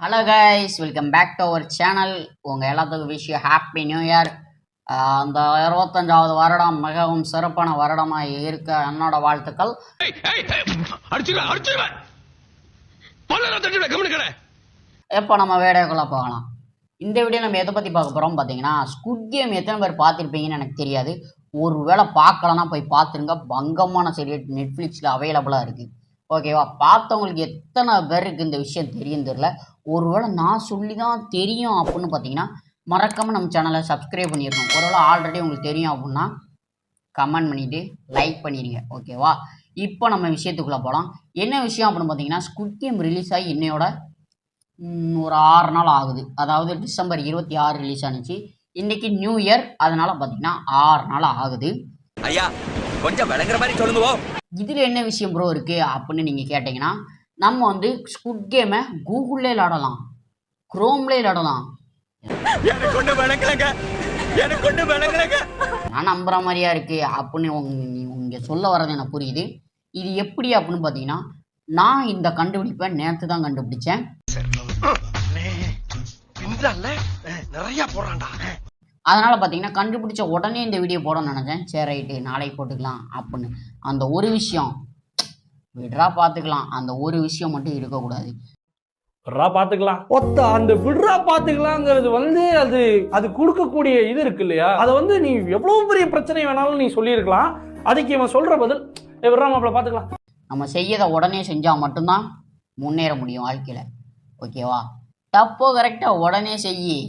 Hello guys, welcome back to our channel. உங்கள் எல்லாத்துக்கும் wish you happy new year. அந்த 25வது வருடம் மிகவும் சிறப்பான வருடமாக இருக்க என்னோட வாழ்த்துக்கள். எப்போ நம்ம வீடியோக்குள்ளே போகலாம். இந்த வீடியோ நம்ம எதை பற்றி பார்க்க போகிறோம் பார்த்தீங்கன்னா, ஸ்குட் கேம் எத்தனை பேர் பார்த்துருப்பீங்கன்னு எனக்கு தெரியாது. ஒரு வேளை பார்க்கலன்னா போய் பார்த்துருங்க. பங்கமான சீரியல் நெட்ஃப்ளிக்ஸில் அவைலபிளாக இருக்குது. ஓகேவா? பார்த்தவங்களுக்கு எத்தனை பேருக்கு இந்த விஷயம் தெரியும் தெரியல. ஒருவேளை நான் சொல்லி தான் தெரியும் அப்படின்னு பார்த்தீங்கன்னா, மறக்காமல் நம்ம சேனலை சப்ஸ்கிரைப் பண்ணிடணும். ஒருவேளை ஆல்ரெடி உங்களுக்கு தெரியும் அப்படின்னா கமெண்ட் பண்ணிவிட்டு லைக் பண்ணிடுங்க. ஓகேவா? இப்போ நம்ம விஷயத்துக்குள்ளே போகலாம். என்ன விஷயம் அப்படின்னு பார்த்தீங்கன்னா, ஸ்குட் கேம் ரிலீஸ் ஆகி இன்னையோட ஒரு 6 நாள் ஆகுது. அதாவது டிசம்பர் 26 ரிலீஸ் ஆனிச்சு. இன்றைக்கி நியூ இயர், அதனால் பார்த்தீங்கன்னா 6 நாள் ஆகுது. ஐயா கொஞ்சம் விளங்குற மாதிரி சொல்லுங்க. இதில் என்ன விஷயம் ப்ரோ இருக்குது அப்படின்னு நீங்கள் கேட்டிங்கன்னா, நம்ம வந்து ஸ்குட் கேமை கூகுள்லே விளாடலாம், குரோம்லே விளாடலாம். நான் நம்புற மாதிரியா இருக்குது அப்படின்னு இங்கே சொல்ல வர்றது எனக்கு புரியுது. இது எப்படி அப்படின்னு பார்த்தீங்கன்னா, நான் இந்த கண்டுபிடிப்பை நேற்று தான் கண்டுபிடிச்சேன். அதனால் பார்த்தீங்கன்னா கண்டுபிடிச்ச உடனே இந்த வீடியோ போடணும்னு நினச்சேன். சரி ரைட்டு, நாளைக்கு போட்டுக்கலாம் அப்படின்னு. அந்த ஒரு விஷயம் விட்றா பார்த்துக்கலாம், அந்த ஒரு விஷயம் மட்டும் இருக்கக்கூடாது. விட்றா பார்த்துக்கலாம் அந்த விட்றா பார்த்துக்கலாங்கிறது வந்து அது கொடுக்கக்கூடிய இது இருக்கு இல்லையா, அதை வந்து நீ எவ்வளோ பெரிய பிரச்சனை வேணாலும் நீ சொல்லியிருக்கலாம். அதுக்கு இவன் சொல்கிற பதில் விட்றா மாப்பிள்ள பார்த்துக்கலாம். நம்ம செய்யதை உடனே செஞ்சால் மட்டும்தான் முன்னேற முடியும் வாழ்க்கையில். ஓகேவா? தப்போ கரெக்டாக உடனே செய்,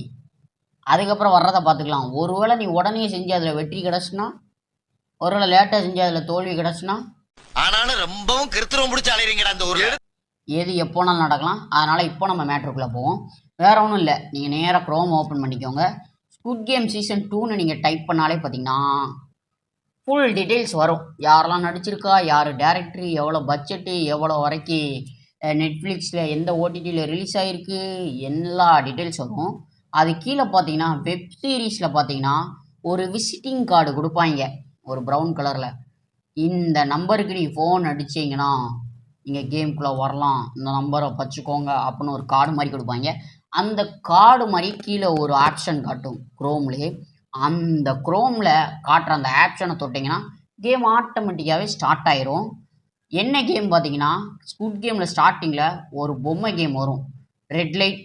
அதுக்கப்புறம் வர்றதை பார்த்துக்கலாம். ஒருவேளை நீ உடனே செஞ்சு அதில் வெற்றி கிடச்சுன்னா, ஒருவேளை லேட்டாக செஞ்சு அதில் தோல்வி கிடச்சுன்னா, ஆனாலும் ரொம்பவும் கிருத்திரம் பிடிச்சி அலைறீங்கடா அந்த ஊர்ல. எது எப்போனாலும் நடக்கலாம். அதனால் இப்போ நம்ம மேட்ருக்குள்ளே போவோம். வேறு ஒன்றும் இல்லை, நீங்கள் நேராக க்ரோம் ஓப்பன் பண்ணிக்கோங்க. ஸ்குட் கேம் சீசன் 2ன்னு நீங்கள் டைப் பண்ணாலே பார்த்தீங்கன்னா ஃபுல் டீட்டெயில்ஸ் வரும். யாரெல்லாம் நடிச்சிருக்கா, யார் டேரக்டரு, எவ்வளோ பட்ஜெட்டு, எவ்வளோ வரைக்கும் நெட்ஃப்ளிக்ஸில் எந்த ஓடிடியில் ரிலீஸ் ஆகிருக்கு, எல்லா டீட்டெயில்ஸ் வரும். அது கீழே பார்த்தீங்கன்னா வெப் சீரிஸில் பார்த்தீங்கன்னா ஒரு விசிட்டிங் கார்டு கொடுப்பாங்க, ஒரு ப்ரௌன் கலரில். இந்த நம்பருக்கு நீ ஃபோன் அடிச்சிங்கன்னா நீங்கள் கேம்குள்ளே வரலாம், இந்த நம்பரை வச்சுக்கோங்க அப்படின்னு ஒரு கார்டு மாதிரி கொடுப்பாங்க. அந்த கார்டு மாதிரி கீழே ஒரு ஆப்ஷன் காட்டும் க்ரோம்லேயே. அந்த க்ரோமில் காட்டுற அந்த ஆப்ஷனை தொட்டிங்கன்னா கேம் ஆட்டோமேட்டிக்காகவே ஸ்டார்ட் ஆயிரும். என்ன கேம் பார்த்தீங்கன்னா, ஸ்குட் கேமில் ஸ்டார்டிங்கில் ஒரு பொம்மை கேம் வரும், ரெட் லைட்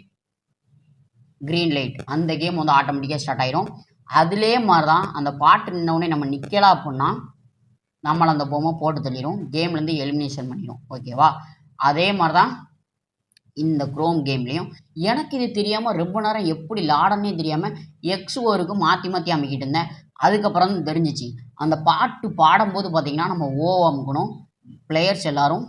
க்ரீன் லைட். அந்த கேம் வந்து ஆட்டோமேட்டிக்காக ஸ்டார்ட் ஆயிரும். அதிலே மாதிரி தான் அந்த பாட்டு நின்னவுடனே நம்ம நிற்கலாம் அப்படின்னா நம்மளை அந்த பொம்மை போட்டு தள்ளிடும், கேம்லேருந்து எலிமினேஷன் பண்ணிடும். ஓகேவா? அதே மாதிரி தான் இந்த க்ரோம் கேம்லேயும். எனக்கு இது தெரியாமல் ரொம்ப நேரம் எப்படி லாடனே தெரியாமல் எக்ஸ்ஓருக்கு மாற்றி மாற்றி அமைக்கிட்டு இருந்தேன். அதுக்கப்புறம் தான் தெரிஞ்சிச்சு, அந்த பாட்டு பாடும்போது பார்த்திங்கன்னா நம்ம அமுக்கணும், பிளேயர்ஸ் எல்லோரும்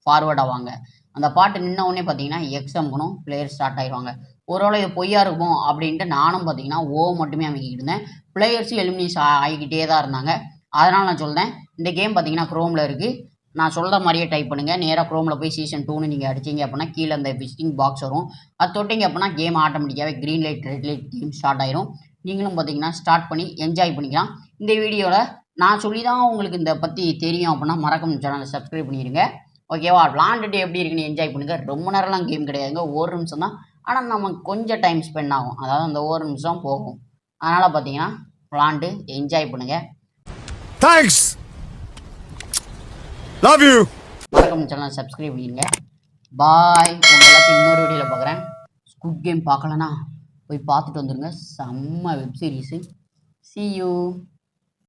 ஃபார்வேர்ட் ஆவாங்க. அந்த பாட்டு நின்ன உடனே பார்த்தீங்கன்னா எக்ஸ் அமுக்கணும், பிளேயர்ஸ் ஸ்டார்ட் ஆகிடுவாங்க. ஒருவேளை இது பொய்யா இருக்கும் அப்படின்ட்டு நானும் பார்த்தீங்கன்னா மட்டுமே அமைக்கிட்டு இருந்தேன். பிளேயர்ஸும் எலிமினேஷன் ஆகிக்கிட்டே தான் இருந்தாங்க. அதனால் நான் சொல்கிறேன், இந்த கேம் பார்த்தீங்கன்னா க்ரோமில் இருக்குது. நான் சொல்கிற மாதிரியே டைப் பண்ணுங்கள். நேராக க்ரோமில் போய் சீசன் 2ன்னு நீங்கள் அடிச்சிங்க அப்படின்னா கீழே அந்த விசிட்டிங் பாக்ஸ் வரும். அது தொட்டிங்க அப்படின்னா கேம் ஆட்டோமேட்டிக்காகவே green light red light game start ஆயிரும். நீங்களும் பார்த்தீங்கன்னா ஸ்டார்ட் பண்ணி என்ஜாய் பண்ணிக்கலாம். இந்த வீடியோவில் நான் சொல்லி தான் உங்களுக்கு இந்த பற்றி தெரியும் அப்படின்னா மறக்காம சேனலை சப்ஸ்கிரைப் பண்ணிடுங்க. ஓகேவா? விளாண்டுட்டு எப்படி இருக்குன்னு என்ஜாய் பண்ணுங்கள். ரொம்ப நேரம்லாம் கேம் கிடையாதுங்க, ஒரு நிமிஷம் தான். ஆனால் நமக்கு கொஞ்சம் டைம் ஸ்பெண்ட் ஆகும், அதாவது அந்த ஒரு நிமிஷம் போகும். அதனால் பார்த்தீங்கன்னா விளாண்டு என்ஜாய் பண்ணுங்கள். Thanks. Love you. மறக்காம சேனலை சப்ஸ்கிரைப் பண்ணிடுங்க. பாய். உங்கள் எல்லாத்தையும் இன்னொரு வீடியோவில் பார்க்குறேன். ஸ்குட் கேம் பார்க்கலன்னா போய் பார்த்துட்டு வந்துடுங்க, செம்ம வெப் சீரிஸு. See you.